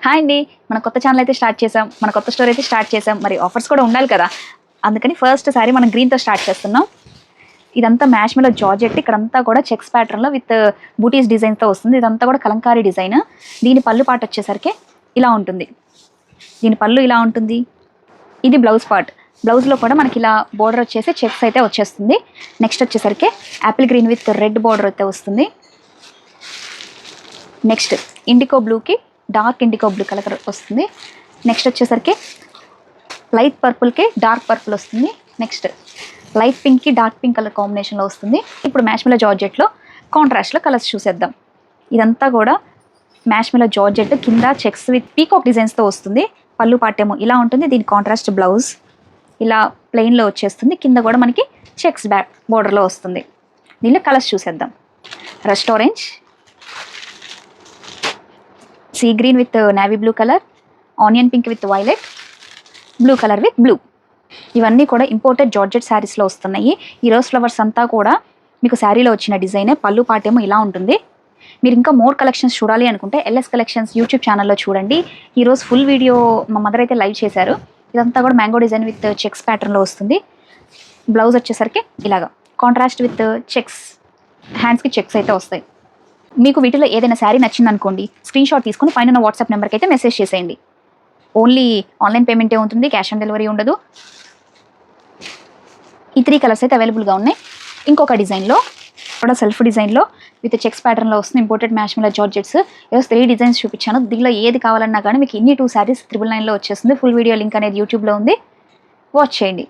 Hi అండి, మన కొత్త ఛానల్ అయితే స్టార్ట్ చేసాం, మన కొత్త స్టోర్ అయితే స్టార్ట్ చేసాం. మరి ఆఫర్స్ కూడా ఉండాలి కదా, అందుకని ఫస్ట్ సారి మనం గ్రీన్తో స్టార్ట్ చేస్తున్నాం. ఇదంతా మ్యాష్ మెలో జార్జెట్, ఇక్కడంతా కూడా చెక్స్ ప్యాటర్న్లో విత్ బూటీస్ డిజైన్తో వస్తుంది. ఇదంతా కూడా కలంకారీ డిజైన్. దీని పళ్ళు పాట వచ్చేసరికి ఇలా ఉంటుంది. దీని పళ్ళు ఇలా ఉంటుంది. ఇది బ్లౌజ్ పార్ట్. బ్లౌజ్లో కూడా మనకి ఇలా బోర్డర్ వచ్చేసి చెక్స్ అయితే వచ్చేస్తుంది. నెక్స్ట్ వచ్చేసరికి apple green with red border అయితే వస్తుంది. నెక్స్ట్ ఇండికో బ్లూకి డార్క్ ఇండికో బ్లూ కలర్ వస్తుంది. నెక్స్ట్ వచ్చేసరికి లైట్ పర్పుల్కి డార్క్ పర్పుల్ వస్తుంది. నెక్స్ట్ లైట్ పింక్కి డార్క్ పింక్ కలర్ కాంబినేషన్లో వస్తుంది. ఇప్పుడు మ్యాష్ మెలో జార్జెట్లో కాంట్రాస్ట్లో కలర్స్ చూసేద్దాం. ఇదంతా కూడా మ్యాష్ మెలో జార్జెట్, కింద చెక్స్ విత్ పీకాక్ డిజైన్స్తో వస్తుంది. పళ్ళు పాటేమో ఇలా ఉంటుంది. దీని కాంట్రాస్ట్ బ్లౌజ్ ఇలా ప్లెయిన్లో వచ్చేస్తుంది. కింద కూడా మనకి చెక్స్ బ్యాక్ బోర్డర్లో వస్తుంది. దీనిలో కలర్స్ చూసేద్దాం. Rust orange, sea green with navy blue colour, onion pink with violet, blue colour with blue. ఇవన్నీ కూడా ఇంపోర్టెడ్ జార్జెట్ శారీస్లో వస్తున్నాయి. ఈ రోజ్ ఫ్లవర్స్ అంతా కూడా మీకు శారీలో వచ్చిన డిజైనే. పళ్ళు పాటేమో ఇలా ఉంటుంది. మీరు ఇంకా మోర్ కలెక్షన్స్ చూడాలి అనుకుంటే ఎల్ఎస్ కలెక్షన్స్ యూట్యూబ్ ఛానల్లో చూడండి. ఈరోజు ఫుల్ వీడియో మా మదర్ అయితే లైవ్ చేశారు. ఇదంతా కూడా మ్యాంగో డిజైన్ విత్ చెక్స్ ప్యాటర్న్లో వస్తుంది. బ్లౌజ్ వచ్చేసరికి ఇలాగా కాంట్రాస్ట్ విత్ చెక్స్, హ్యాండ్స్కి చెక్స్ అయితే వస్తాయి. మీకు వీటిలో ఏదైనా శారీ నచ్చిందనుకోండి, స్క్రీన్ షాట్ తీసుకుని పైన వాట్సాప్ నెంబర్కి అయితే మెసేజ్ చేసేయండి. ఓన్లీ ఆన్లైన్ పేమెంటే ఉంటుంది, క్యాష్ ఆన్ డెలివరీ ఉండదు. ఈ 3 కలర్స్ అయితే అవైలబుల్గా ఉన్నాయి. ఇంకొక డిజైన్లో కూడా సెల్ఫ్ డిజైన్లో విత్ చెక్స్ ప్యాటర్న్లో వస్తుంది. Imported marshmallow georgettes. ఈరోజు 3 డిజైన్స్ చూపించాను. దీనిలో ఏది కావాలన్నా కానీ మీకు ఇన్ని 2 శారీస్ 999లో వచ్చేస్తుంది. ఫుల్ వీడియో లింక్ అనేది యూట్యూబ్లో ఉంది, వాచ్ చేయండి.